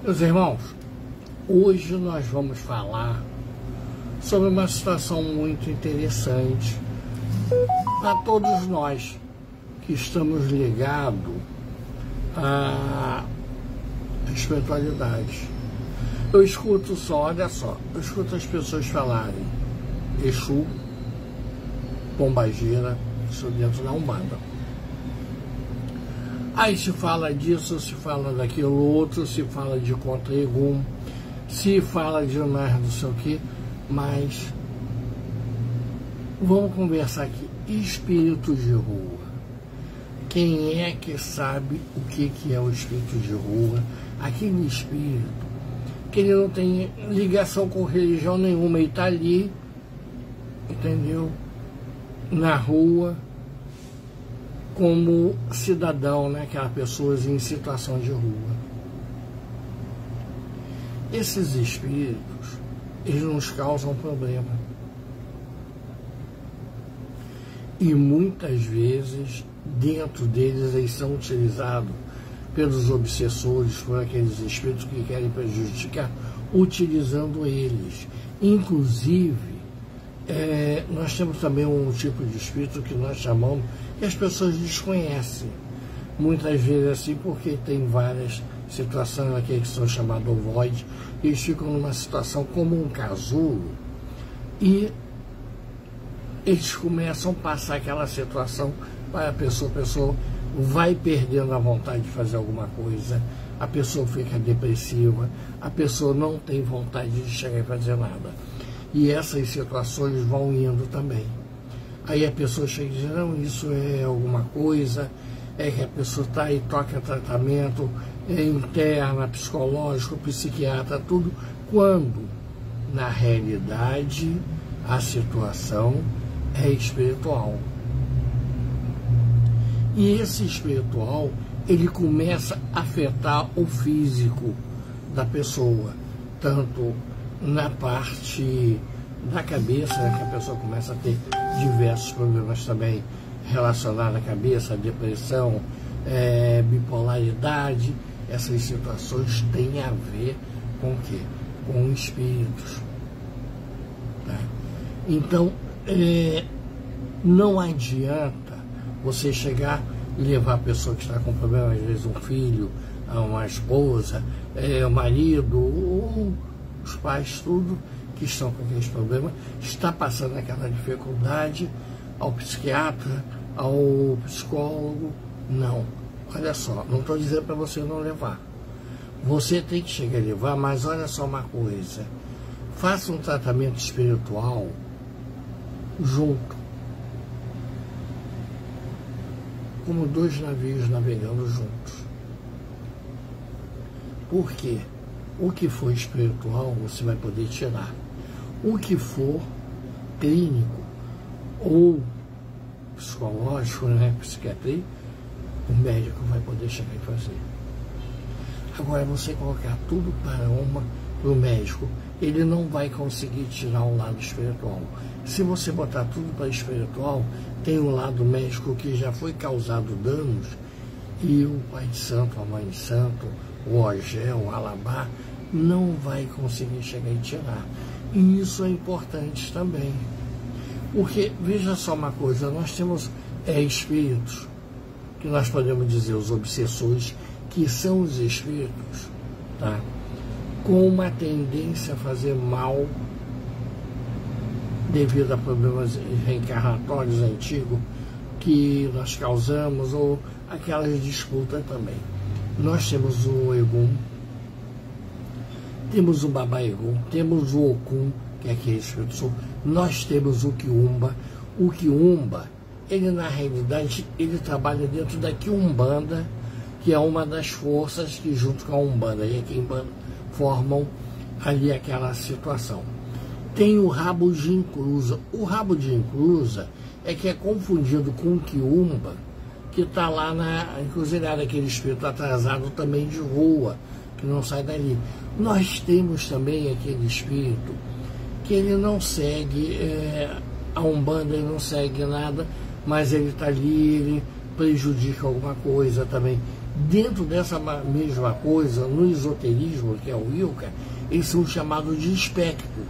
Meus irmãos, hoje nós vamos falar sobre uma situação muito interessante para todos nós que estamos ligados à espiritualidade. Eu escuto olha só, eu escuto as pessoas falarem Exu, Pombagira, isso dentro da Umbanda. Aí se fala disso, se fala daquilo outro, se fala de contra Egum, se fala de mais não sei o que, mas vamos conversar aqui. Espíritos de rua. Quem é que sabe o que é o espírito de rua? Aquele espírito que ele não tem ligação com religião nenhuma, ele está ali, entendeu? Na rua, como cidadão, né? Aquelas pessoas em situação de rua. Esses espíritos, eles nos causam problema. E muitas vezes, dentro deles, eles são utilizados pelos obsessores, por aqueles espíritos que querem prejudicar, utilizando eles. Inclusive, nós temos também um tipo de espírito que nós chamamos, que as pessoas desconhecem. Muitas vezes assim, porque tem várias situações aqui que são chamados ovoides, eles ficam numa situação como um casulo e eles começam a passar aquela situação para a pessoa vai perdendo a vontade de fazer alguma coisa, a pessoa fica depressiva, a pessoa não tem vontade de chegar e fazer nada. E essas situações vão indo também. Aí a pessoa chega e diz, não, isso é alguma coisa, é que a pessoa está aí, toca tratamento, interna, psicológico, psiquiatra, tudo, quando, na realidade, a situação é espiritual. E esse espiritual, ele começa a afetar o físico da pessoa, tanto na parte da cabeça, né, que a pessoa começa a ter diversos problemas também relacionados à cabeça, depressão, bipolaridade. Essas situações têm a ver com o quê? Com espíritos. Tá? Então, não adianta você chegar e levar a pessoa que está com problema, às vezes um filho, uma esposa, o marido, ou os pais, tudo que estão com aqueles problemas, está passando aquela dificuldade ao psiquiatra, ao psicólogo. Não. Olha só, não estou dizendo para você não levar. Você tem que chegar a levar, mas olha só uma coisa. Faça um tratamento espiritual junto. Como dois navios navegando juntos. Por quê? O que for espiritual, você vai poder tirar. O que for clínico ou psicológico, né, psiquiatria, o médico vai poder chegar e fazer. Agora, você colocar tudo para o médico, ele não vai conseguir tirar o lado espiritual. Se você botar tudo para espiritual, tem um lado médico que já foi causado danos, e o Pai Santo, a Mãe Santo, o Ogel, o Alabá, não vai conseguir chegar e tirar. E isso é importante também. Porque, veja só uma coisa, nós temos espíritos, que nós podemos dizer os obsessores, que são os espíritos, tá? Com uma tendência a fazer mal devido a problemas reencarnatórios antigos que nós causamos, ou aquelas disputas também. Nós temos o Egum, temos o Baba Egum, temos o Okun, que é aquele espírito, nós temos o Quiumba. O Quiumba, ele na realidade, ele trabalha dentro da Quiumbanda, que é uma das forças que junto com a Umbanda e a Quiumbanda formam ali aquela situação. Tem o rabo de inclusa. O rabo de inclusa é que é confundido com o Quiumba, que está lá na encruzilhada, aquele espírito atrasado também de rua, que não sai dali. Nós temos também aquele espírito que ele não segue a Umbanda, ele não segue nada, mas ele está ali, ele prejudica alguma coisa também Dentro dessa mesma coisa, no esoterismo, que é o Wicca, eles são chamados de espectro.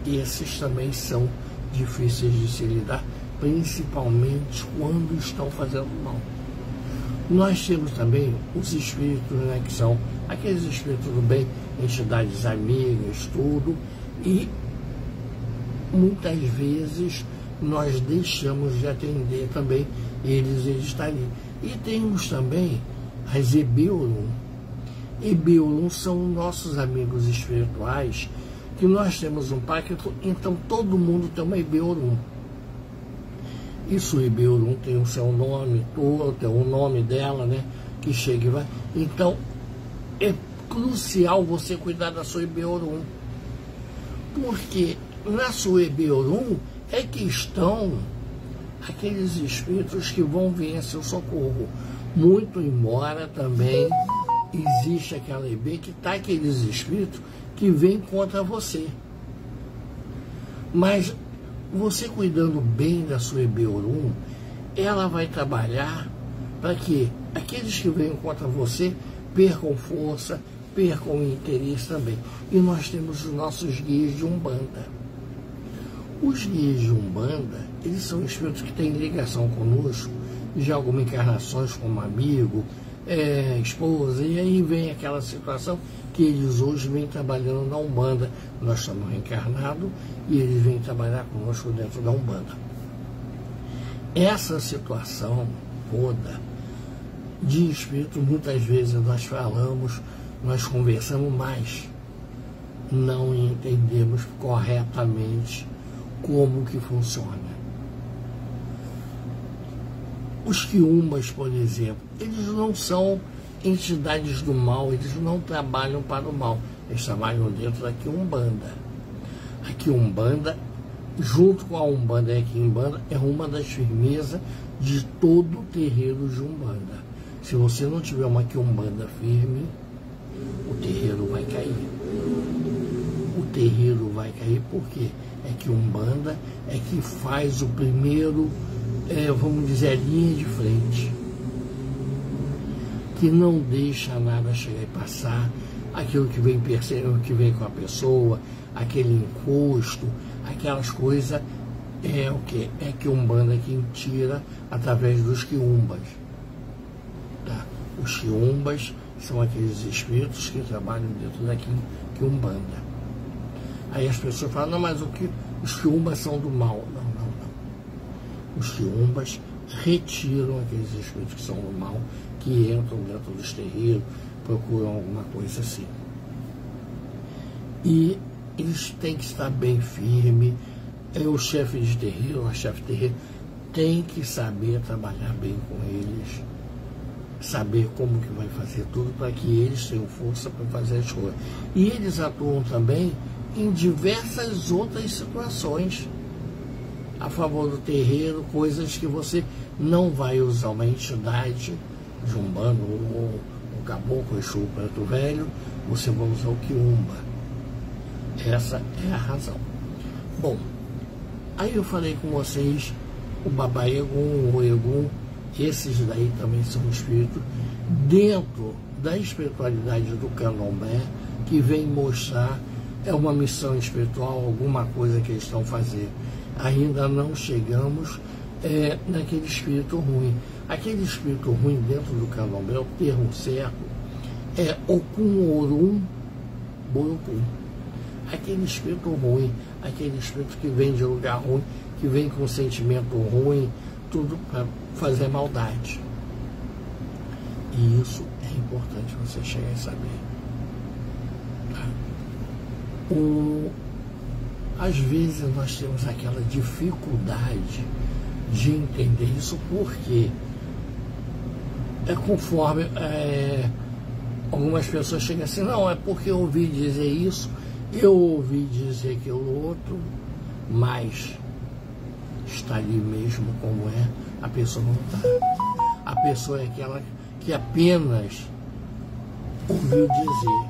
Esses também são difíceis de se lidar, principalmente quando estão fazendo mal. Nós temos também os espíritos, né, que são aqueles espíritos do bem, entidades amigas, tudo, e muitas vezes nós deixamos de atender também eles estão ali. E temos também as Ebeuron. Ebeuron são nossos amigos espirituais, que nós temos um pacto, então todo mundo tem uma Ebeuron. Isso, o Ebeuron tem o seu nome, tem o nome dela, né, que chega e vai. Então, é crucial você cuidar da sua Ebeuron, porque na sua Ebeuron é que estão aqueles espíritos que vão vir a seu socorro. Muito embora também existe aquela EB que está aqueles espíritos que vêm contra você. Mas você cuidando bem da sua Ebeuron, ela vai trabalhar para que aqueles que vêm contra você percam força, percam interesse também. E nós temos os nossos guias de Umbanda. Os guias de Umbanda, eles são espíritos que têm ligação conosco, de algumas encarnações como amigo, esposa, e aí vem aquela situação que eles hoje vêm trabalhando na Umbanda. Nós estamos reencarnados e eles vêm trabalhar conosco dentro da Umbanda. Essa situação toda de espírito, muitas vezes nós falamos, nós conversamos, mas não entendemos corretamente como que funciona. Os quiumbas, por exemplo, eles não são entidades do mal, eles não trabalham para o mal, eles trabalham dentro da Quiumbanda. A Quiumbanda, junto com a Umbanda e a Quiumbanda, é uma das firmezas de todo o terreiro de Umbanda. Se você não tiver uma Quiumbanda firme, o terreiro vai cair. O terreiro vai cair porque é que Umbanda é que faz o primeiro, vamos dizer, a linha de frente, que não deixa nada chegar e passar, aquilo que vem percebendo, que vem com a pessoa, aquele encosto, aquelas coisas, é o que? É que Umbanda quem tira através dos quiumbas. Tá? Os quiumbas são aqueles espíritos que trabalham dentro da Quiumbanda. Aí as pessoas falam, não, mas os quiumbas são do mal. Não, não, não. Os quiumbas retiram aqueles espíritos que são do mal, que entram dentro dos terreiros, procuram alguma coisa assim. E eles têm que estar bem firme. O chefe de terreiro, a chefe de terreiro, tem que saber trabalhar bem com eles, saber como que vai fazer tudo para que eles tenham força para fazer as coisas. E eles atuam também em diversas outras situações a favor do terreiro, coisas que você não vai usar uma entidade de Umbanda, um caboclo, Exu, preto velho, você vai usar o quiumba. Essa é a razão. Bom, aí eu falei com vocês o Baba Egum, o Egum, esses daí também são espíritos dentro da espiritualidade do Candomblé, que vem mostrar uma missão espiritual, alguma coisa que eles estão fazendo. Ainda não chegamos naquele espírito ruim. Aquele espírito ruim dentro do Candomblé, o termo certo é Okun Orum Borucum. Aquele espírito ruim, aquele espírito que vem de lugar ruim, que vem com sentimento ruim, tudo para fazer maldade. E isso é importante você chegar e saber. Tá? Às vezes nós temos aquela dificuldade de entender isso, porque conforme algumas pessoas chegam assim, não, é porque eu ouvi dizer isso, eu ouvi dizer aquilo outro, mas está ali mesmo como é, a pessoa não está. A pessoa é aquela que apenas ouviu dizer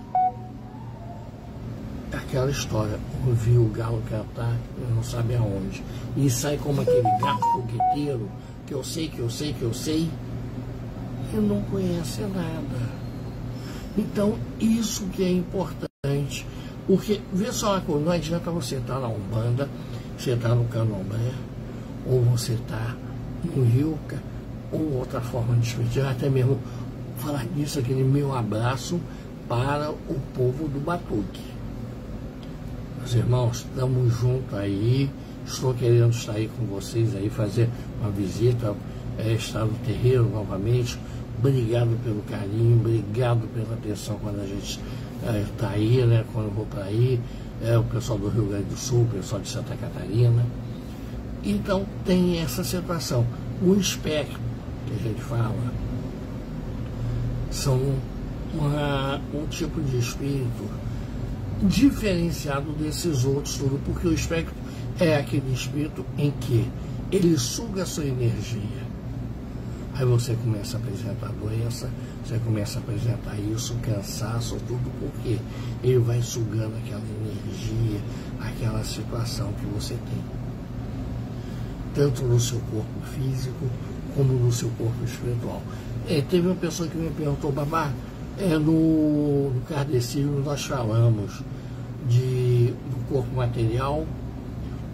aquela história, ouviu o galo cantar, não sabe aonde, e sai como aquele gato fogueteiro, que eu sei, que eu sei, que eu sei, e não conhece nada. Então, isso que é importante. Porque, vê só uma coisa, não adianta você estar na Umbanda, você está no Candomblé, ou você está no Rilca, ou outra forma de espiritismo, até mesmo falar disso, aquele meu abraço para o povo do Batuque. Meus irmãos, estamos juntos aí, estou querendo estar aí com vocês, aí fazer uma visita, estar no terreiro novamente. Obrigado pelo carinho, obrigado pela atenção quando a gente está aí, né? Quando eu vou para aí, o pessoal do Rio Grande do Sul, o pessoal de Santa Catarina. Então tem essa situação. O espectro que a gente fala são um tipo de espírito diferenciado desses outros tudo, porque o espectro é aquele espírito em que ele suga a sua energia. Aí você começa a apresentar doença, você começa a apresentar isso, cansaço, tudo, porque ele vai sugando aquela energia, aquela situação que você tem. Tanto no seu corpo físico, como no seu corpo espiritual. Teve uma pessoa que me perguntou, Babá, no Kardecílio nós falamos do corpo material,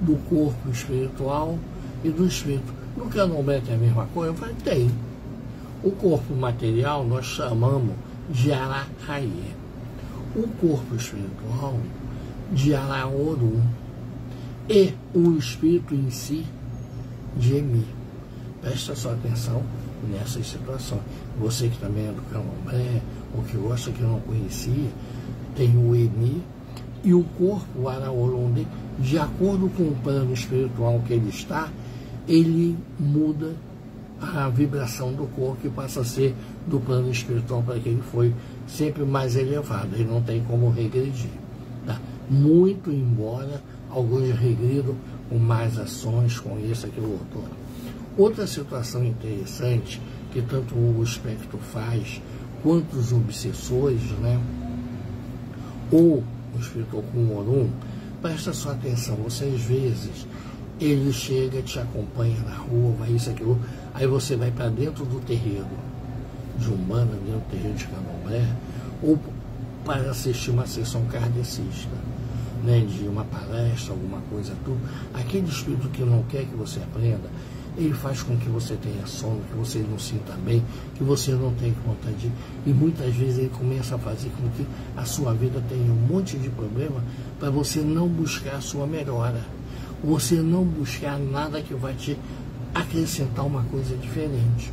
do corpo espiritual e do espírito. No Candomblé tem a mesma coisa? Eu falei, tem. O corpo material nós chamamos de Arahaie. O corpo espiritual de Araorum. E o espírito em si de Emi. Presta sua atenção nessas situações. Você que também é do Candomblé, ou que gosta que não conhecia, tem o Emi e o corpo, o Araorum, de acordo com o plano espiritual que ele está, ele muda a vibração do corpo e passa a ser do plano espiritual para que ele foi sempre mais elevado. Ele não tem como regredir. Tá? Muito embora alguns regridam com mais ações, com isso, aquilo, outro. Outra situação interessante que tanto o espectro faz, quanto os obsessores, né? Ou o espírito com o Orum, presta sua atenção, você às vezes ele chega, te acompanha na rua, vai isso, aquilo, aí você vai para dentro do terreiro de Umbanda, dentro do terreiro de Candomblé, ou para assistir uma sessão kardecista, né, de uma palestra, alguma coisa, tudo. Aquele espírito que não quer que você aprenda, ele faz com que você tenha sono, que você não sinta bem, que você não tenha vontade de ir. E muitas vezes ele começa a fazer com que a sua vida tenha um monte de problema para você não buscar a sua melhora. Você não buscar nada que vai te acrescentar uma coisa diferente.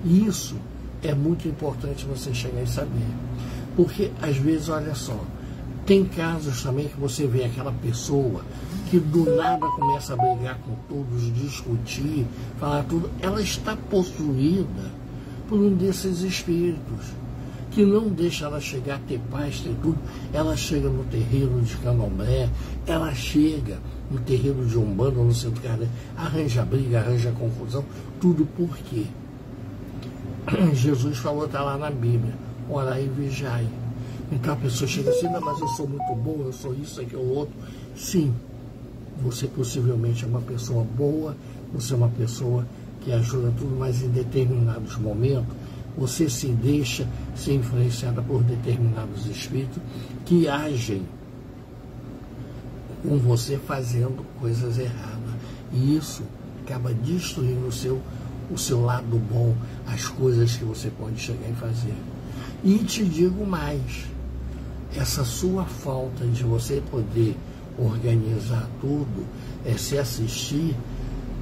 E isso é muito importante você chegar e saber. Porque, às vezes, olha só, tem casos também que você vê aquela pessoa que do nada começa a brigar com todos, discutir, falar tudo. Ela está possuída por um desses espíritos que não deixa ela chegar a ter paz, ter tudo. Ela chega no terreiro de Candomblé, ela chega no terreiro de Umbanda, no centro Kardec, arranja briga, arranja confusão, tudo por quê? Jesus falou, está lá na Bíblia, orai e vigiai. Então a pessoa chega assim, não, mas eu sou muito bom, eu sou isso, aquilo, outro. Sim, você possivelmente é uma pessoa boa, você é uma pessoa que ajuda tudo, mas em determinados momentos você se deixa ser influenciada por determinados espíritos que agem com você fazendo coisas erradas. E isso acaba destruindo o seu lado bom, as coisas que você pode chegar e fazer. E te digo mais, essa sua falta de você poder organizar tudo, se assistir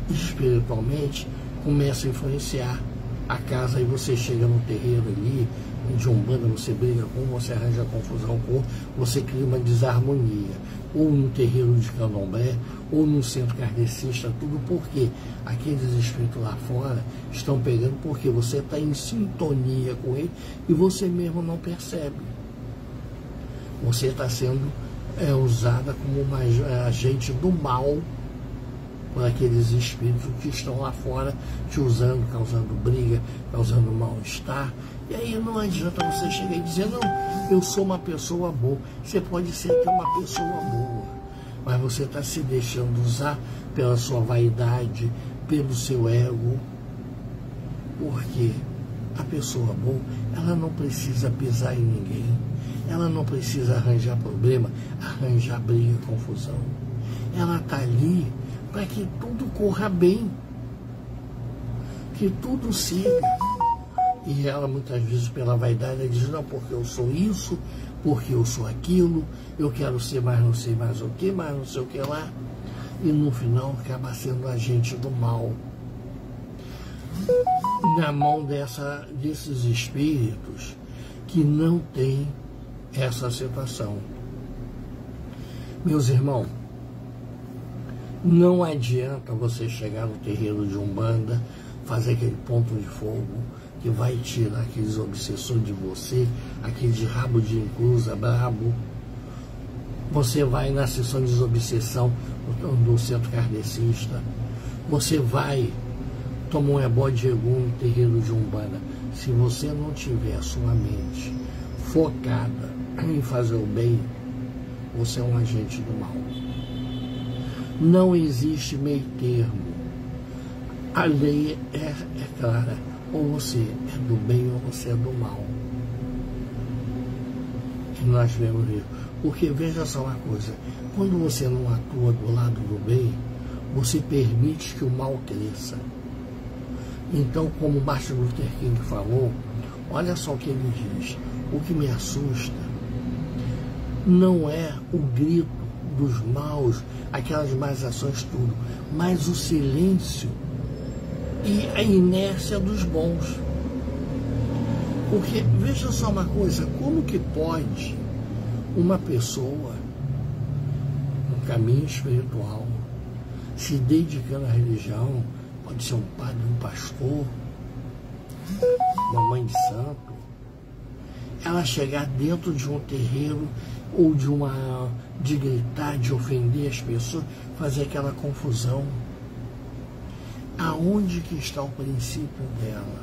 espiritualmente, começa a influenciar a casa. Aí você chega no terreiro ali, de Umbanda, você briga com, você arranja confusão com, você cria uma desarmonia, ou no terreiro de Candomblé, ou no centro kardecista, tudo porque aqueles espíritos lá fora estão pegando, porque você está em sintonia com ele e você mesmo não percebe. Você está sendo usada como uma agente do mal por aqueles espíritos que estão lá fora te usando, causando briga, causando mal-estar. E aí não adianta você chegar e dizer, não, eu sou uma pessoa boa. Você pode ser que é uma pessoa boa, mas você está se deixando usar pela sua vaidade, pelo seu ego, porque A pessoa boa, ela não precisa pisar em ninguém, ela não precisa arranjar problema, arranjar briga e confusão. Ela está ali para que tudo corra bem, que tudo siga. E ela muitas vezes pela vaidade ela diz, não, porque eu sou isso, porque eu sou aquilo, eu quero ser mais não sei mais o que, mais não sei o que lá. E no final acaba sendo agente do mal. Na mão desses espíritos que não tem essa situação. Meus irmãos, não adianta você chegar no terreiro de Umbanda, fazer aquele ponto de fogo que vai tirar aqueles obsessores de você, aquele rabo de encruza brabo. Você vai na sessão de desobsessão do centro kardecista, você vai tomar um ebó de egum no terreiro de Umbanda. Se você não tiver a sua mente focada em fazer o bem, você é um agente do mal. Não existe meio termo. A lei é clara. Ou você é do bem ou você é do mal. E nós vemos isso. Porque veja só uma coisa, quando você não atua do lado do bem, você permite que o mal cresça. Então, como Martin Luther King falou, olha só o que ele diz, o que me assusta não é o grito dos maus, aquelas más ações, tudo, mas o silêncio e a inércia dos bons. Porque, veja só uma coisa, como que pode uma pessoa, no caminho espiritual, se dedicando à religião, pode ser um padre, um pastor, uma mãe de santo, ela chegar dentro de um terreiro ou de gritar, de ofender as pessoas, fazer aquela confusão. Aonde que está o princípio dela?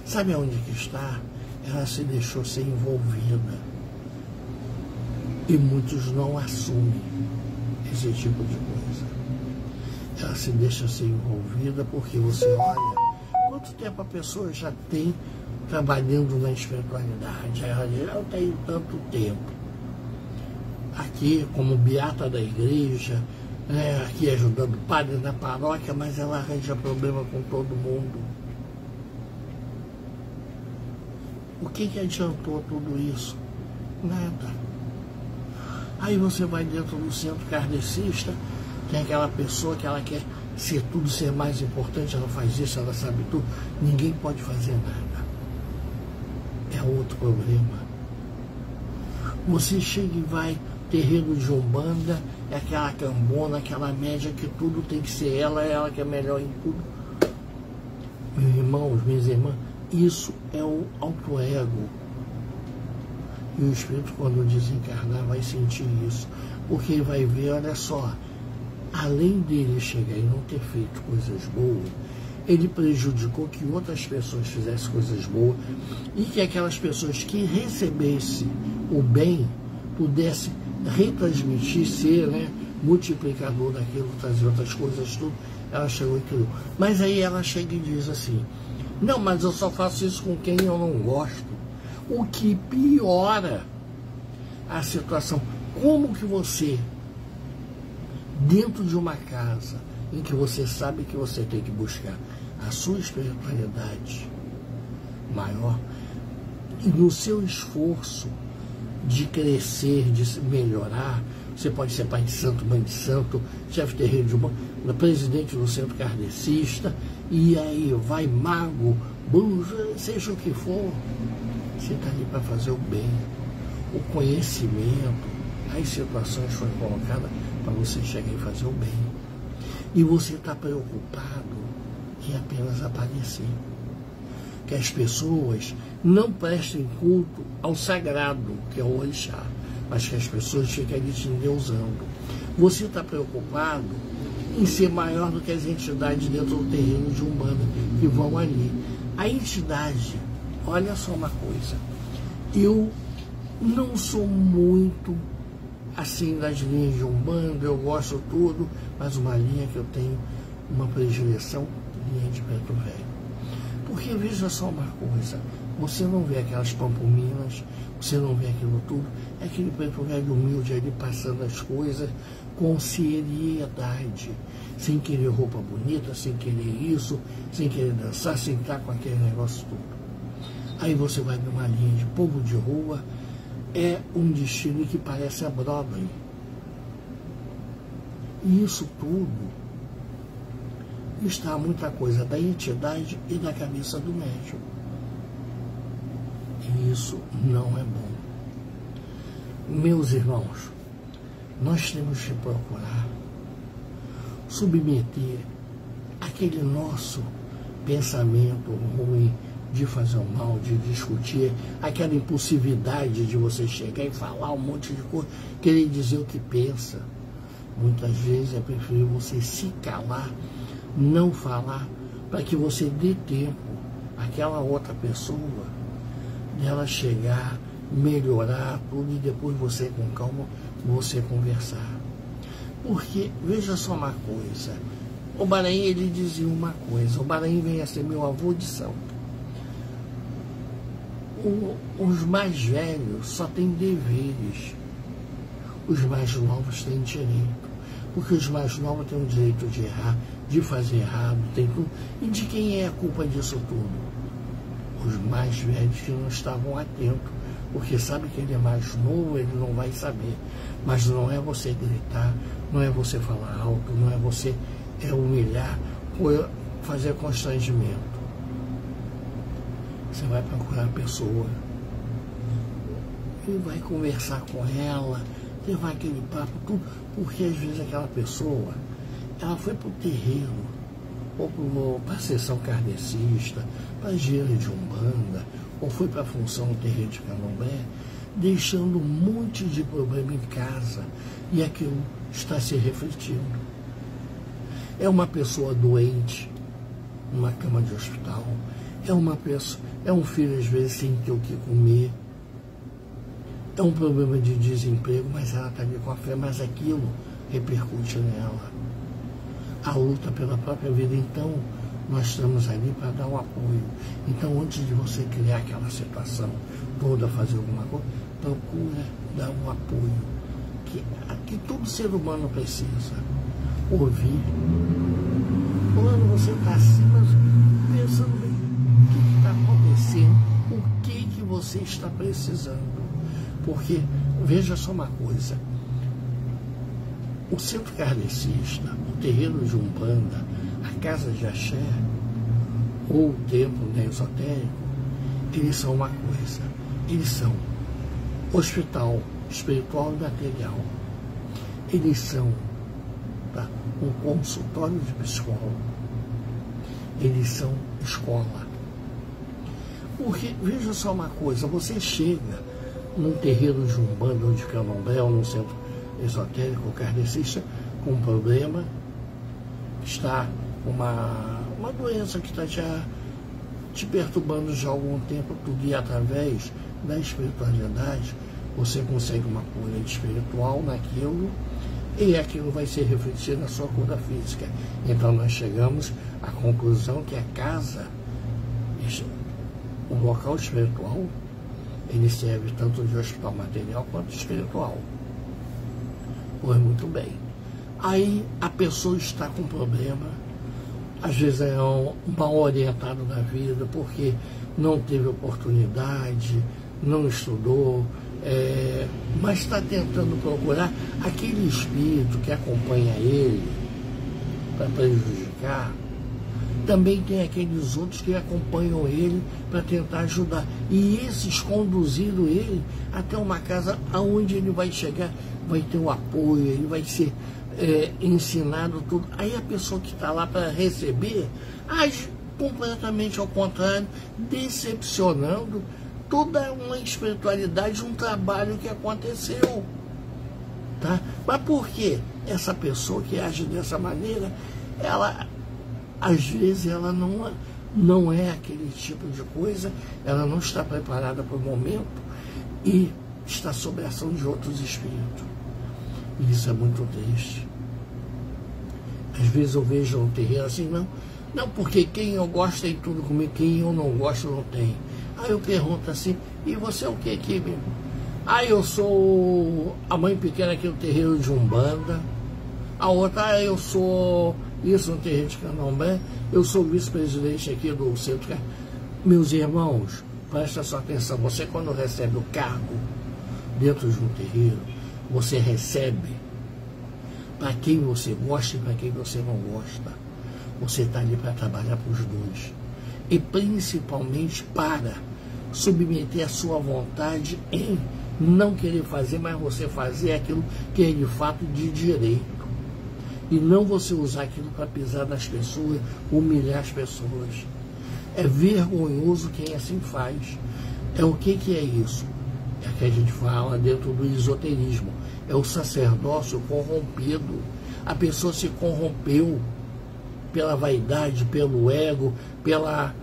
Sabe aonde que está? Ela se deixou ser envolvida. E muitos não assumem esse tipo de coisa. Ela se deixa ser envolvida porque você olha quanto tempo a pessoa já tem trabalhando na espiritualidade. Aí ela diz, eu tenho tanto tempo. Aqui, como beata da igreja, aqui ajudando o padre na paróquia, mas ela arranja problema com todo mundo. O que adiantou tudo isso? Nada. Aí você vai dentro do centro kardecista, tem aquela pessoa que ela quer ser tudo, ser mais importante, ela faz isso, ela sabe tudo. Ninguém pode fazer nada. É outro problema. Você chega e vai, terreiro de Umbanda, é aquela cambona, aquela média que tudo tem que ser ela que é melhor em tudo. Meus irmãos, minhas irmãs, isso é o auto-ego. E o espírito, quando desencarnar, vai sentir isso. Porque ele vai ver, olha só, além dele chegar e não ter feito coisas boas, ele prejudicou que outras pessoas fizessem coisas boas e que aquelas pessoas que recebessem o bem pudessem retransmitir, ser multiplicador daquilo, trazer outras coisas, tudo. Ela chegou e criou. Mas aí ela chega e diz assim, não, mas eu só faço isso com quem eu não gosto. O que piora a situação. Como que você, dentro de uma casa em que você sabe que você tem que buscar a sua espiritualidade maior, e no seu esforço de crescer, de se melhorar, você pode ser pai de santo, mãe de santo, chefe de terreiro de Umbanda, presidente do centro kardecista, e aí vai mago, bruxa, seja o que for, você está ali para fazer o bem, o conhecimento, as situações foram colocadas para você chegar e fazer o bem. E você está preocupado em apenas aparecer. Que as pessoas não prestem culto ao sagrado, que é o orixá, mas que as pessoas fiquem ali te endeusando. Você está preocupado em ser maior do que as entidades dentro do terreno de Umbanda que vão ali. A entidade, olha só uma coisa, eu não sou muito assim das linhas de Umbanda, eu gosto tudo, mas uma linha que eu tenho uma predileção, linha de Preto Velho. Porque veja só uma coisa, você não vê aquelas pampominas, você não vê aquilo tudo, é aquele preto velho humilde ali passando as coisas com seriedade, sem querer roupa bonita, sem querer isso, sem querer dançar, sem estar com aquele negócio todo. Aí você vai numa linha de povo de rua, é um destino que parece a Broadway. E isso tudo está muita coisa da entidade e da cabeça do médium. E isso não é bom. Meus irmãos, nós temos que procurar submeter aquele nosso pensamento ruim de fazer o mal, de discutir, aquela impulsividade de você chegar e falar um monte de coisa, querer dizer o que pensa. Muitas vezes é preferível você se calar, não falar, para que você dê tempo àquela outra pessoa dela chegar, melhorar tudo e depois você com calma, você conversar. Porque, veja só uma coisa, o Bahrein, ele dizia uma coisa, o Bahrein vem a ser meu avô de santo. Os mais velhos só têm deveres, os mais novos têm direito, porque os mais novos têm o direito de errar, de fazer errado, tem tudo. E de quem é a culpa disso tudo? Os mais velhos que não estavam atentos, porque sabe que ele é mais novo, ele não vai saber. Mas não é você gritar, não é você falar alto, não é você humilhar ou fazer constrangimento. Você vai procurar a pessoa e vai conversar com ela, levar aquele papo, tudo, porque às vezes aquela pessoa, ela foi para o terreiro, ou para a sessão kardecista, para a gira de Umbanda, ou foi para a função do terreiro de Candomblé, deixando um monte de problema em casa, e aquilo está se refletindo. É uma pessoa doente, numa cama de hospital, é um filho às vezes sem ter o que comer, é um problema de desemprego, mas ela está ali com a fé, mas aquilo repercute nela. A luta pela própria vida, então nós estamos ali para dar um apoio. Então, antes de você criar aquela situação toda, fazer alguma coisa, procura dar um apoio que todo ser humano precisa ouvir. Quando você está assim, mas pensando bem, o que está acontecendo, o que você está precisando. Porque, veja só uma coisa, o centro kardecista, o terreiro de Umbanda, a casa de Axé, ou o templo esotérico, eles são uma coisa, eles são hospital espiritual e material, eles são um consultório de psicólogo, eles são escola. Porque, veja só uma coisa, você chega num terreiro de Umbanda ou de Candomblé, ou num centro esotérico ou kardecista, com um problema, está uma doença que está já te perturbando já há algum tempo, tudo, e através da espiritualidade você consegue uma cura espiritual naquilo, e aquilo vai ser refletido na sua cura física. Então nós chegamos à conclusão que a casa, o local espiritual, ele serve tanto de hospital material quanto espiritual. Pois muito bem. Aí a pessoa está com problema, às vezes é mal orientado na vida, porque não teve oportunidade, não estudou, mas está tentando procurar aquele espírito que acompanha ele para prejudicar. Também tem aqueles outros que acompanham ele para tentar ajudar. E esses conduziram ele até uma casa onde ele vai chegar, vai ter o apoio, ele vai ser ensinado tudo. Aí a pessoa que está lá para receber age completamente ao contrário, decepcionando toda uma espiritualidade, um trabalho que aconteceu. Tá? Mas por que essa pessoa que age dessa maneira, ela... às vezes ela não é aquele tipo de coisa, ela não está preparada para o momento e está sob a ação de outros espíritos. E isso é muito triste. Às vezes eu vejo um terreiro assim, não, Não, porque quem eu gosto tem tudo comigo, quem eu não gosto não tem. Aí eu pergunto assim, e você é o que aqui, meu? Ah, eu sou a mãe pequena aqui no terreiro de Umbanda. A outra, eu sou isso no terreiro de Candomblé. Eu sou vice-presidente aqui do centro. Meus irmãos, presta sua atenção. Você, quando recebe o cargo dentro de um terreiro, você recebe para quem você gosta e para quem você não gosta. Você está ali para trabalhar para os dois. E principalmente para submeter a sua vontade em não querer fazer, mas você fazer aquilo que é de fato de direito. E não você usar aquilo para pisar nas pessoas, humilhar as pessoas. É vergonhoso quem assim faz. É o que é isso? É o que a gente fala dentro do esoterismo. É o sacerdócio corrompido. A pessoa se corrompeu pela vaidade, pelo ego, pela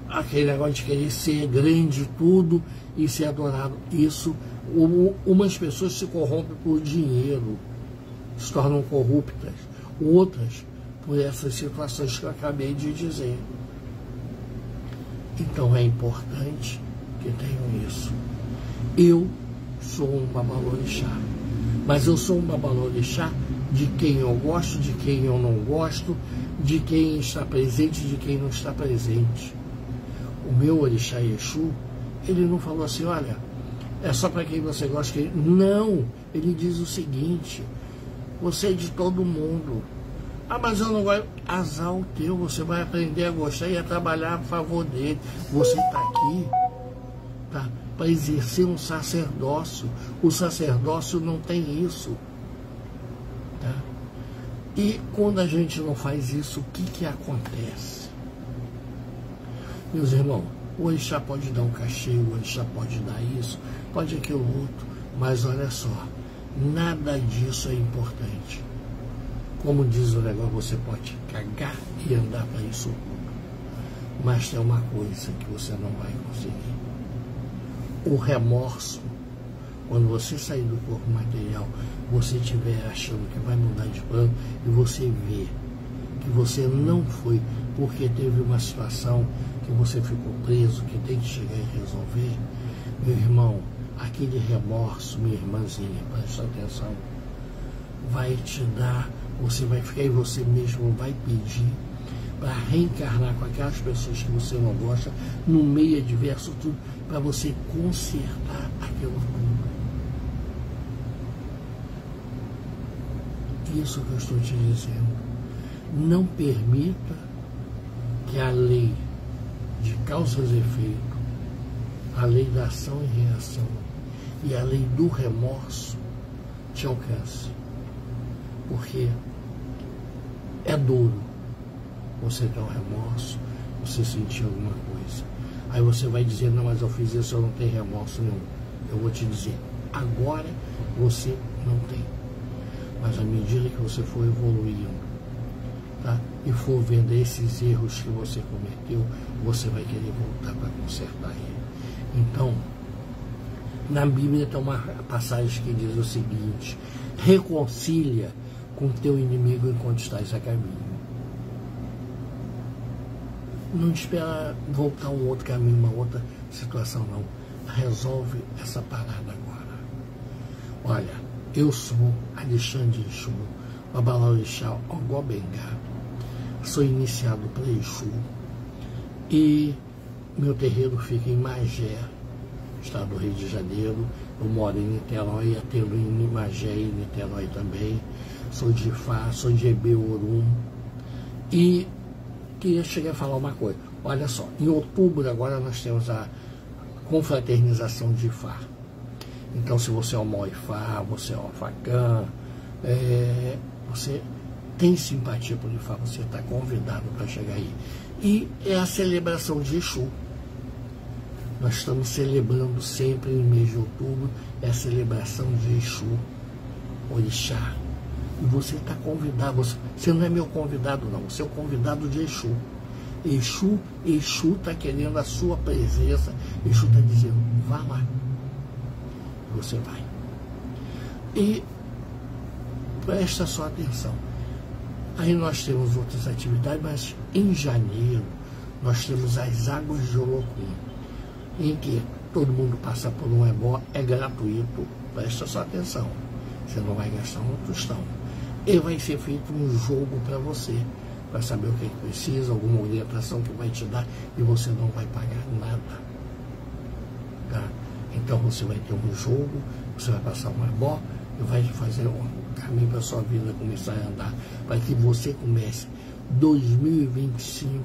aquele negócio de querer ser grande tudo e ser adorado. Isso, umas pessoas se corrompem por dinheiro, se tornam corruptas. Outras, por essas situações que eu acabei de dizer. Então é importante que tenham isso. Eu sou um babalorixá, mas eu sou um babalorixá de quem eu gosto, de quem eu não gosto, de quem está presente, de quem não está presente. O meu orixá Exu, ele não falou assim, olha, é só para quem você gosta. Não, ele diz o seguinte, você é de todo mundo. Ah, mas eu não gosto. Azar o teu, você vai aprender a gostar e a trabalhar a favor dele. Você está aqui para exercer um sacerdócio. O sacerdócio não tem isso. Tá? E quando a gente não faz isso, o que acontece? Meus irmãos, o orixá pode dar um cachê, o orixá pode dar isso, pode aquilo outro, mas olha só, nada disso é importante. Como diz o negócio, você pode cagar e andar para isso tudo, mas tem uma coisa que você não vai conseguir. O remorso, quando você sair do corpo material, você estiver achando que vai mudar de plano e você vê que você não foi porque teve uma situação que você ficou preso, que tem que chegar e resolver, meu irmão, aquele remorso, minha irmãzinha, presta atenção, vai te dar, você vai ficar e você mesmo vai pedir para reencarnar com aquelas pessoas que você não gosta, no meio adverso, tudo, para você consertar aquilo tudo. Isso que eu estou te dizendo. Não permita que a lei de causas e efeito, a lei da ação e reação e a lei do remorso te alcance. Porque é duro você ter um remorso, você sentir alguma coisa. Aí você vai dizer, não, mas eu fiz isso, eu não tenho remorso nenhum. Eu vou te dizer, agora você não tem. Mas à medida que você for evoluindo, tá? E for vendo esses erros que você cometeu, você vai querer voltar para consertar ele. Então, na Bíblia tem uma passagem que diz o seguinte: reconcilia com teu inimigo enquanto estás a caminho. Não espera voltar um outro caminho, uma outra situação, não. Resolve essa parada agora. Olha, eu sou Alexandre Exu, babalorixá Ogobengá. Sou iniciado por Exu e meu terreiro fica em Magé, estado do Rio de Janeiro. Eu moro em Niterói, atendo em Magé e Niterói também. Sou de Ifá, sou de Ebê-Orum. E queria chegar a falar uma coisa. Olha só, em outubro agora nós temos a confraternização de Ifá. Então, se você é o Moifá, você é o Afacã, você tem simpatia por Ifá, você está convidado para chegar aí. E é a celebração de Exu. Nós estamos celebrando sempre no mês de outubro, é a celebração de Exu, Orixá. E você está convidado, você não é meu convidado não, você é o convidado de Exu. Exu está querendo a sua presença, Exu está dizendo, vá lá. Você vai. E presta sua atenção. Aí nós temos outras atividades, mas em janeiro nós temos as Águas de Olocum, em que todo mundo passa por um ebó, é gratuito, presta sua atenção, você não vai gastar um tostão. E vai ser feito um jogo para você, para saber o que precisa, alguma orientação que vai te dar, e você não vai pagar nada. Tá? Então você vai ter um jogo, você vai passar um ebó, e vai fazer um caminho para a sua vida começar a andar, para que você comece 2025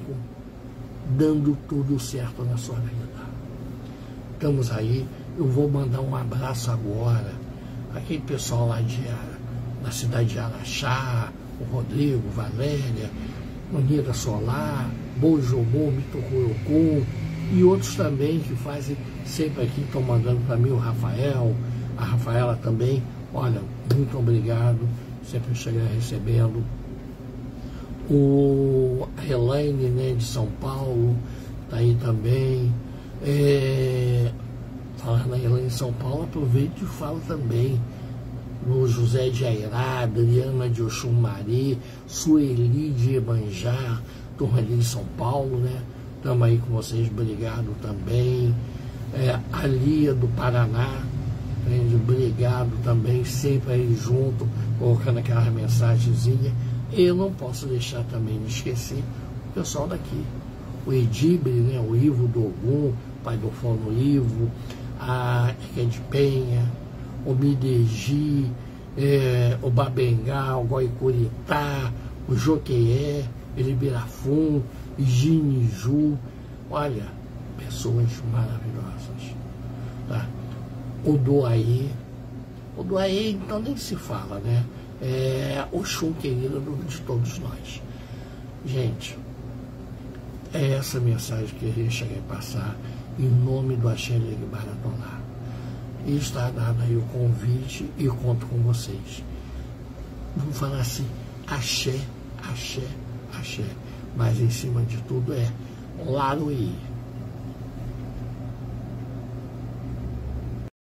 dando tudo certo na sua vida. Estamos aí, eu vou mandar um abraço agora, aquele pessoal lá na cidade de Araxá, o Rodrigo, Valéria, Unida Solar, Bojomô, Mitucurucum, e outros também que fazem sempre aqui, estão mandando para mim, o Rafael, a Rafaela também, olha, muito obrigado, sempre chegar recebendo. A Elaine, né, de São Paulo, está aí também. Falar na Elaine de São Paulo, aproveito e falo também no José de Airá, Adriana de Oxumari, Sueli de Iemanjá, turma ali de São Paulo, né? Estamos aí com vocês, obrigado também. A Lia do Paraná, obrigado também, sempre aí junto, colocando aquela mensagenzinha. Eu não posso deixar também de esquecer o pessoal daqui, o Edibre, né, o Ivo do Ogum, pai do Fono Ivo, a de Penha, o Midegi, o Babengá, o Goicuritá, o Joqueé, Elibirafum, Giniju, olha, pessoas maravilhosas, tá? O Doaí, então nem se fala, né? Oxum querido de todos nós. Gente, é essa mensagem que eu cheguei a passar em nome do Axé Baratolá. E está dado aí o convite e conto com vocês. Vamos falar assim, axé, axé, axé. Mas em cima de tudo Laruí.